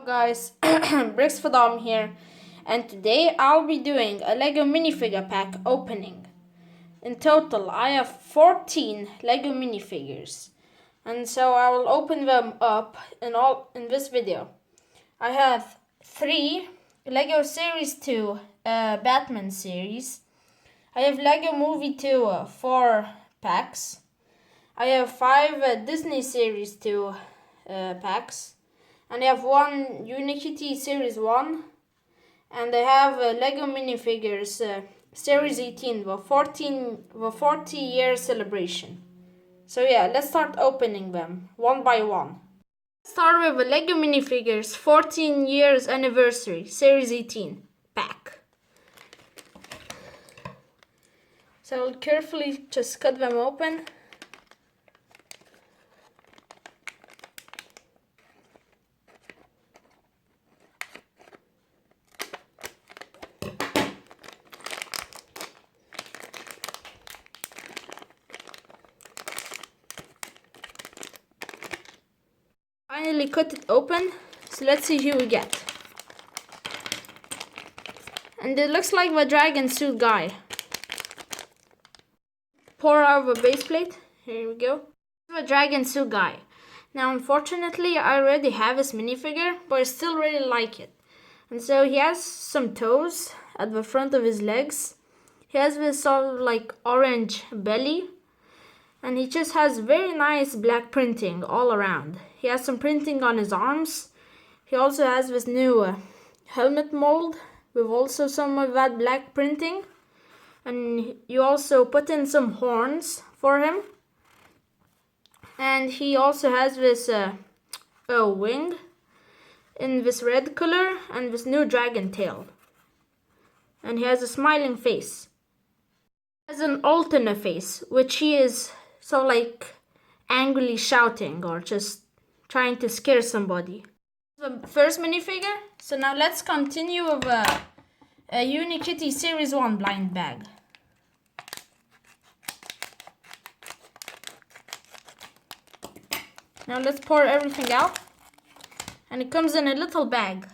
Guys, Bricks for Dom here, and today I'll be doing a Lego minifigure pack opening. In total, I have 14 Lego minifigures, and so I will open them up in this video. I have 3 Lego Series 2 Batman series. I have Lego Movie 2 4 packs. I have 5 Disney Series 2 packs. And I have 1 Unikitty Series 1. And I have Lego minifigures Series 18, the 40-year celebration. So yeah, let's start opening them one by one. Let's start with the Lego minifigures 14 years anniversary Series 18 pack. So I'll carefully just cut them open. Finally cut it open, so let's see who we get. And it looks like the dragon suit guy. Pour out the base plate. Here we go. The dragon suit guy. Now unfortunately I already have his minifigure, but I still really like it. And so he has some toes at the front of his legs. He has this sort of like orange belly. And he just has very nice black printing all around. He has some printing on his arms. He also has this new helmet mold with also some of that black printing. And you also put in some horns for him. And he also has this wing in this red color and this new dragon tail. And he has a smiling face. He has an alternate face, which he is so like angrily shouting or just trying to scare somebody. The first minifigure. So now let's continue with a Unikitty Series 1 blind bag. Now let's pour everything out. And it comes in a little bag.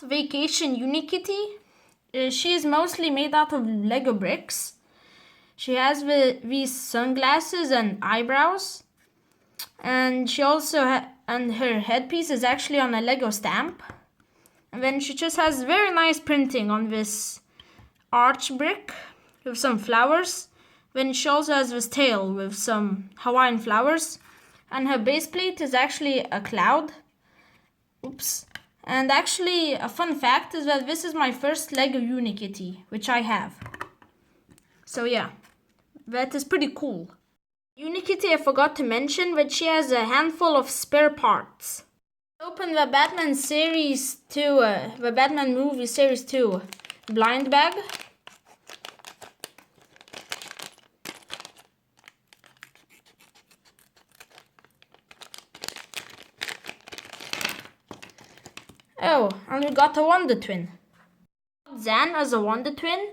Vacation Unikitty. She is mostly made out of Lego bricks. She has these sunglasses and eyebrows. And she also and her headpiece is actually on a Lego stamp. And then she just has very nice printing on this arch brick with some flowers. Then she also has this tail with some Hawaiian flowers. And her base plate is actually a cloud. Oops. And actually a fun fact is that this is my first Lego Unikitty, which I have. So yeah, that is pretty cool. Unikitty, I forgot to mention that she has a handful of spare parts. Open the Batman Series 2, the Batman Movie Series 2 blind bag. Oh, and we got a Wonder Twin. Zan as a Wonder Twin.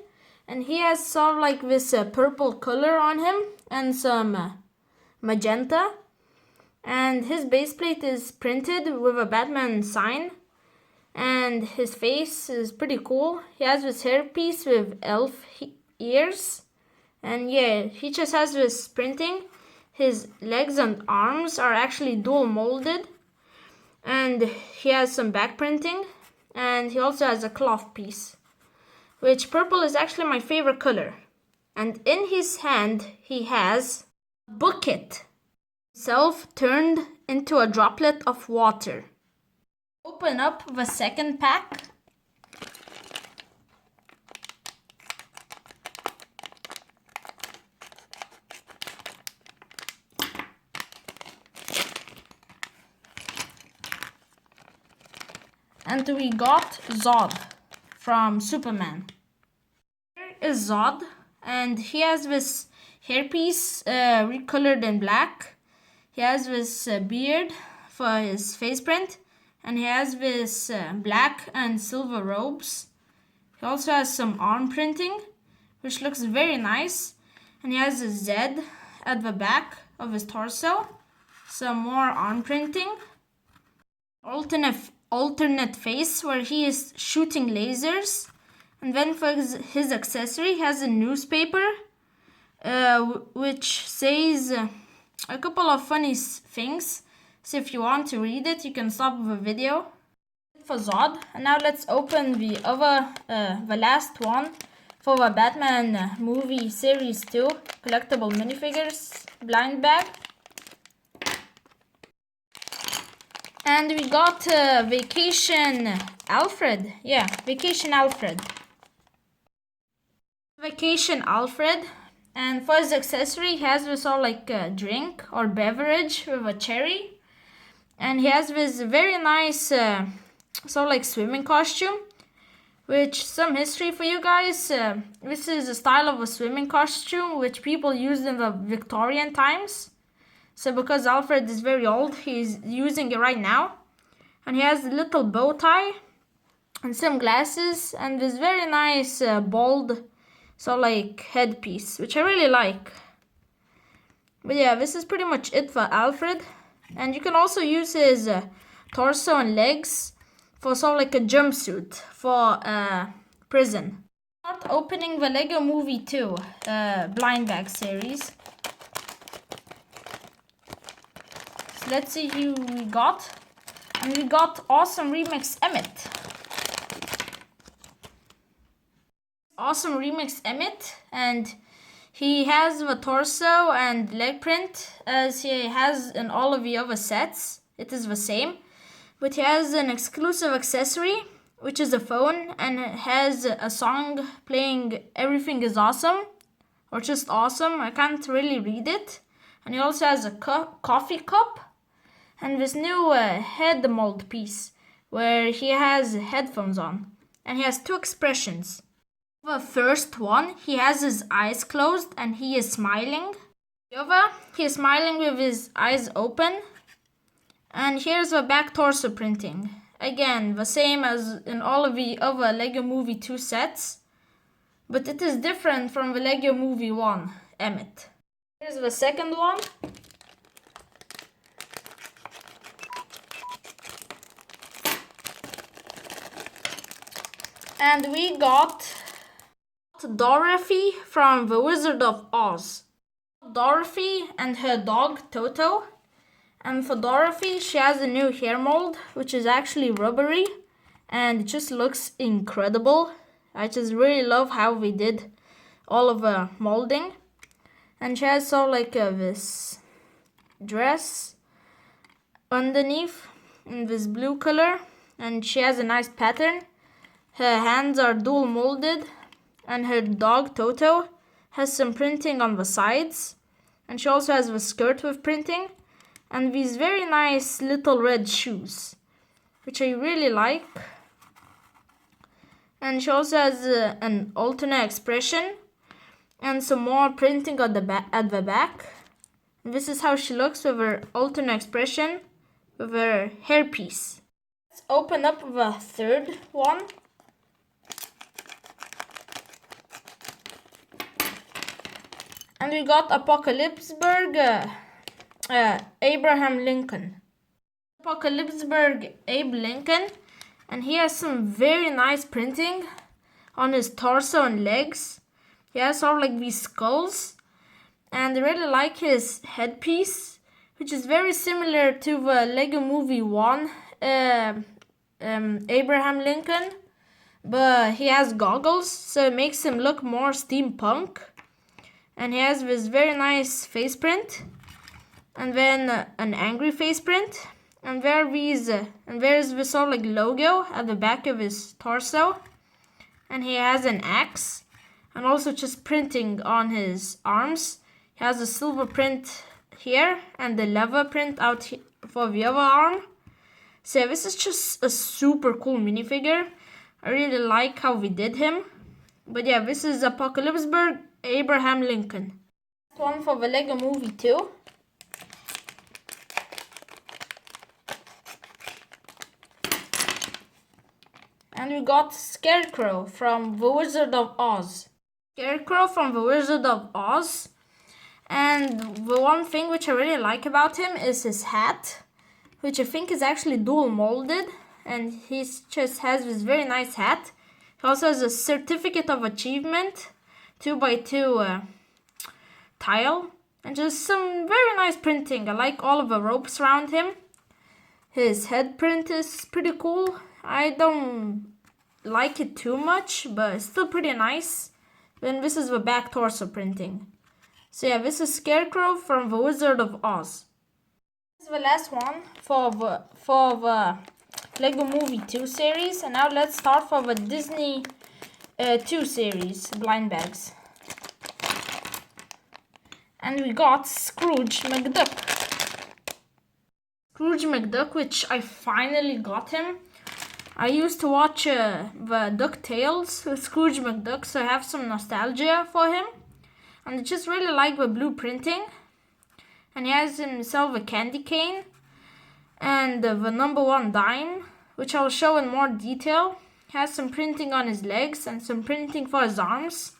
And he has sort of like this purple color on him and some magenta. And his base plate is printed with a Batman sign. And his face is pretty cool. He has this hairpiece with elf ears. And yeah, he just has this printing. His legs and arms are actually dual molded. And he has some back printing. And he also has a cloth piece. Which purple is actually my favorite color. And in his hand, he has a bucket. Himself turned into a droplet of water. Open up the second pack. And we got Zod from Superman. Here is Zod, and he has this hairpiece recolored in black. He has this beard for his face print, and he has this black and silver robes. He also has some arm printing, which looks very nice, and he has a Z at the back of his torso, some more arm printing, alternate alternate face where he is shooting lasers. And then for his accessory, he has a newspaper which says a couple of funny things. So if you want to read it, you can stop the video. For Zod. And now let's open the other, the last one for the Batman movie series 2 collectible minifigures blind bag. And we got Vacation Alfred. Yeah, Vacation Alfred. Vacation Alfred. And for his accessory, he has this all like drink or beverage with a cherry. And he has this very nice like swimming costume. Which, some history for you guys. This is a style of a swimming costume which people used in the Victorian times. So because Alfred is very old, he's using it right now. And he has a little bow tie and some glasses and this very nice bald like headpiece, which I really like. But yeah, this is pretty much it for Alfred. And you can also use his torso and legs for like a jumpsuit for prison. Start opening the Lego Movie 2 blind bag series. So let's see who we got. And we got Awesome Remix Emmett. Awesome Remix Emmett, and he has the torso and leg print as he has in all of the other sets. It is the same, but he has an exclusive accessory, which is a phone, and it has a song playing Everything is Awesome, or just awesome. I can't really read it. And he also has a coffee cup and this new head mold piece where he has headphones on, and he has two expressions. The first one, he has his eyes closed and he is smiling. The other, he is smiling with his eyes open. And here's the back torso printing. Again, the same as in all of the other Lego Movie 2 sets. But it is different from the Lego Movie 1, Emmett. Here's the second one. And we got Dorothy from The Wizard of Oz. Dorothy and her dog Toto. And for Dorothy, she has a new hair mold, which is actually rubbery. And it just looks incredible. I just really love how they did all of the molding. And she has this dress underneath in this blue color. And she has a nice pattern. Her hands are dual molded. And her dog Toto has some printing on the sides. And she also has the skirt with printing. And these very nice little red shoes, which I really like. And she also has an alternate expression and some more printing at the back. And this is how she looks with her alternate expression with her hairpiece. Let's open up the third one. And we got Apocalypseburg Abraham Lincoln. Apocalypseburg Abe Lincoln. And he has some very nice printing on his torso and legs. He has these skulls. And I really like his headpiece, which is very similar to the Lego Movie 1 Abraham Lincoln. But he has goggles, so it makes him look more steampunk. And he has this very nice face print. And then an angry face print. And there's this logo at the back of his torso. And he has an axe. And also just printing on his arms. He has a silver print here. And the leather print out for the other arm. So this is just a super cool minifigure. I really like how we did him. But yeah, this is Apocalypseburg Abraham Lincoln. One for the Lego Movie 2. And we got Scarecrow from The Wizard of Oz. Scarecrow from The Wizard of Oz. And the one thing which I really like about him is his hat, which I think is actually dual molded. and he just has this very nice hat. He also has a certificate of achievement, 2x2 tile, and just some very nice printing. I like all of the ropes around him. His head print is pretty cool. I don't like it too much, but it's still pretty nice. Then this is the back torso printing. So yeah, this is Scarecrow from The Wizard of Oz. This is the last one for the Lego Movie 2 series, and now let's start for the Disney 2 series, blind bags. And we got Scrooge McDuck. Scrooge McDuck, which I finally got him. I used to watch the DuckTales with Scrooge McDuck, so I have some nostalgia for him. And I just really like the blue printing. And he has himself a candy cane and the number 1 dime, which I'll show in more detail. He has some printing on his legs and some printing for his arms.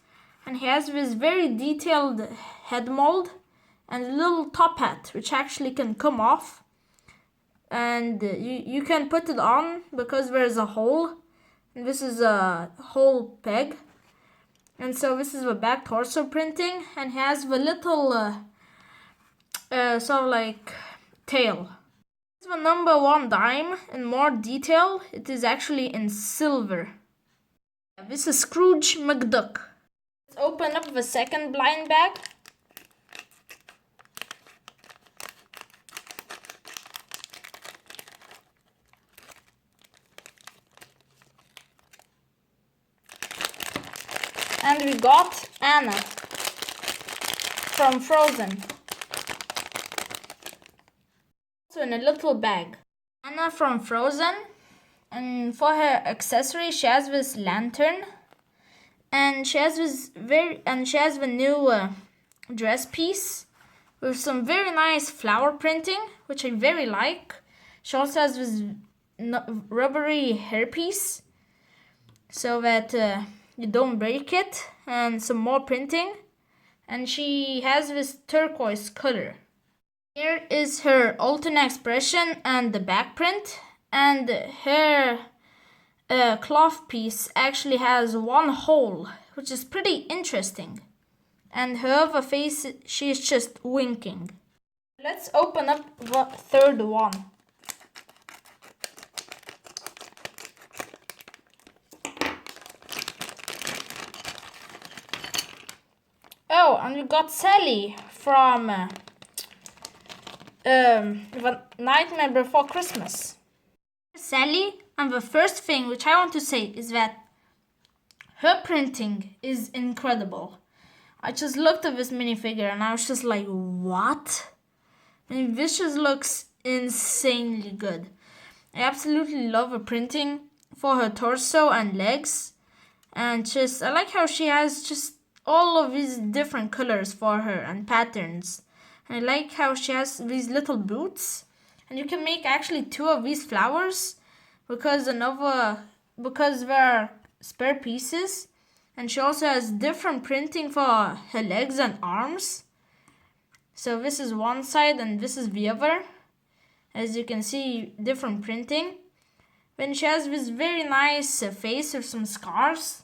And he has this very detailed head mold and a little top hat, which actually can come off. And you can put it on because there's a hole. And this is a hole peg. And so this is the back torso printing. And he has the little sort of like tail. This is the number 1 dime in more detail. It is actually in silver. This is Scrooge McDuck. Let's open up the second blind bag. And we got Anna from Frozen. Also in a little bag. Anna from Frozen. And for her accessory, she has this lantern. And she has the new dress piece with some very nice flower printing, which I very like. She also has this rubbery hairpiece so that you don't break it, and some more printing. And she has this turquoise color. Here is her alternate expression and the back print, and her cloth piece actually has 1 hole, which is pretty interesting. And her other face, she's just winking. Let's open up the third one. Oh, and we got Sally from The Nightmare Before Christmas. Sally, and the first thing which I want to say is that her printing is incredible. I just looked at this minifigure and I was just like, what? I mean, this just looks insanely good. I absolutely love her printing for her torso and legs. And just, I like how she has just all of these different colors for her and patterns. And I like how she has these little boots. And you can make actually 2 of these flowers because there are spare pieces. And she also has different printing for her legs and arms. So this is one side and this is the other. As you can see, different printing. Then she has this very nice face with some scars.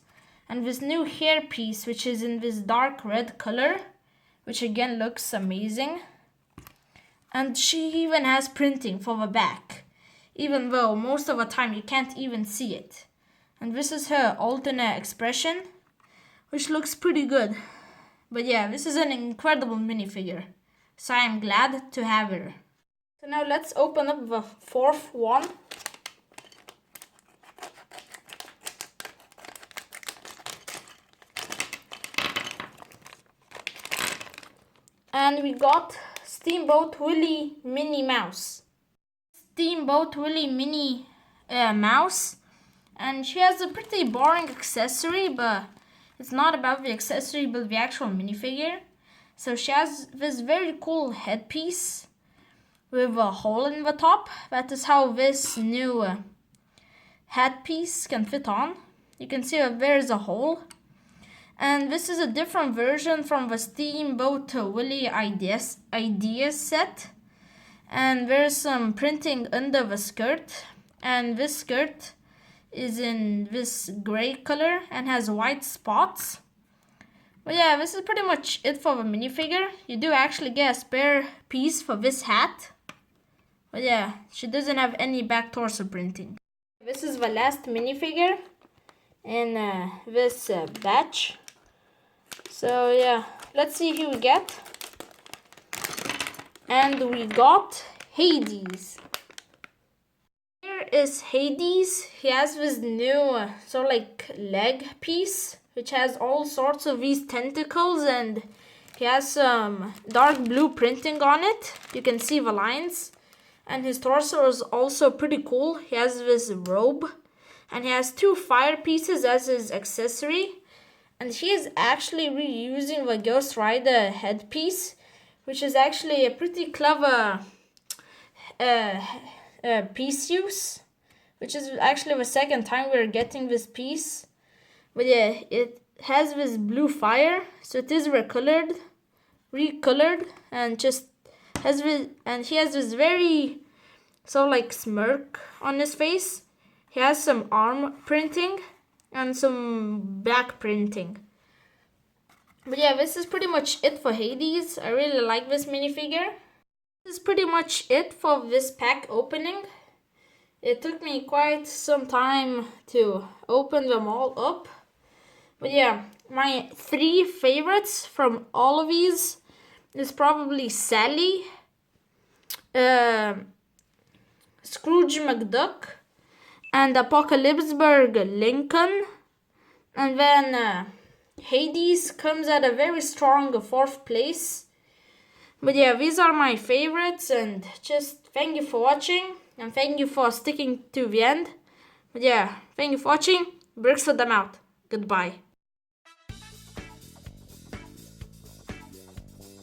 And this new hair piece, which is in this dark red color, which again looks amazing. And she even has printing for the back, even though most of the time you can't even see it. And this is her alternate expression, which looks pretty good. But yeah, this is an incredible minifigure, so I am glad to have her. So now let's open up the fourth one. And we got Steamboat Willie Minnie Mouse. Steamboat Willie Minnie Mouse. And she has a pretty boring accessory, but it's not about the accessory, but the actual minifigure. So she has this very cool headpiece with a hole in the top. That is how this new headpiece can fit on. You can see that there is a hole. And this is a different version from the Steamboat Willie idea set. And there's some printing under the skirt. And this skirt is in this gray color and has white spots. But yeah, this is pretty much it for the minifigure. You do actually get a spare piece for this hat. But yeah, she doesn't have any back torso printing. This is the last minifigure in this batch. So yeah, let's see who we get. And we got Hades. Here is Hades. He has this new sort of like leg piece, which has all sorts of these tentacles, and he has some dark blue printing on it. You can see the lines. And his torso is also pretty cool. He has this robe, and he has two fire pieces as his accessory. And he is actually reusing the Ghost Rider headpiece, which is actually a pretty clever piece use, which is actually the second time we're getting this piece. But yeah, it has this blue fire, so it is recolored, and just has this, and he has this very like smirk on his face. He has some arm printing and some back printing. But yeah, this is pretty much it for Hades. I really like this minifigure. This is pretty much it for this pack opening. It took me quite some time to open them all up. But yeah, my 3 favorites from all of these is probably Sally, Scrooge McDuck, and Apocalypseburg Lincoln. And then Hades comes at a very strong 4th place. But yeah, these are my favorites, and just thank you for watching, and thank you for sticking to the end. But yeah, thank you for watching. Bricks for them out. Goodbye.